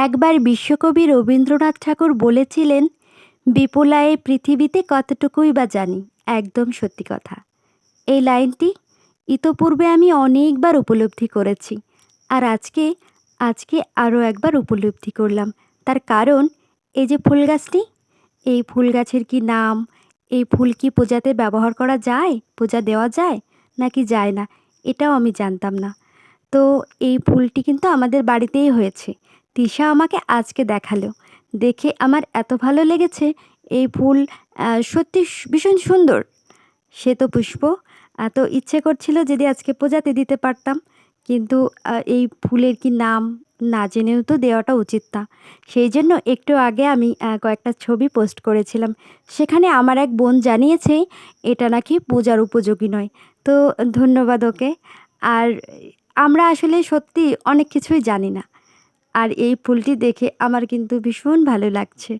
একবার বিশ্বকবি রবীন্দ্রনাথ ঠাকুর বলেছিলেন, বিপুলায় পৃথিবীতে কতটুকুই বা জানি। একদম সত্যি কথা। এই লাইনটি ইতপূর্বে আমি অনেকবার উপলব্ধি করেছি। আর আজকে আরও একবার উপলব্ধি করলাম। তার কারণ, এই যে ফুল গাছটি, এই ফুল গাছের কি নাম, এই ফুল কি পূজাতে ব্যবহার করা যায়, পূজা দেওয়া যায় নাকি যায় না, এটাও আমি জানতাম না। তো এই ফুলটি কিন্তু আমাদের বাড়িতেই হয়েছে। তিশা আমাকে আজকে দেখালো। দেখে আমার এত ভালো লেগেছে। এই ফুল সত্যি ভীষণ সুন্দর। শ্বেতপুষ্প। তো ইচ্ছে করছিল যদি আজকে পূজাতে দিতে পারতাম। কিন্তু এই ফুলের কি নাম না জেনেও তো দেওয়াটা উচিত না। সেই জন্য একটু আগে আমি কয়েকটা ছবি পোস্ট করেছিলাম। সেখানে আমার এক বোন জানিয়েছে এটা নাকি পূজার উপযোগী নয়। তো ধন্যবাদ ওকে। আর আমরা আসলে সত্যি অনেক কিছুই জানি না। আর এই ফুলটি দেখে আমার কিন্তু ভীষণ ভালো লাগছে।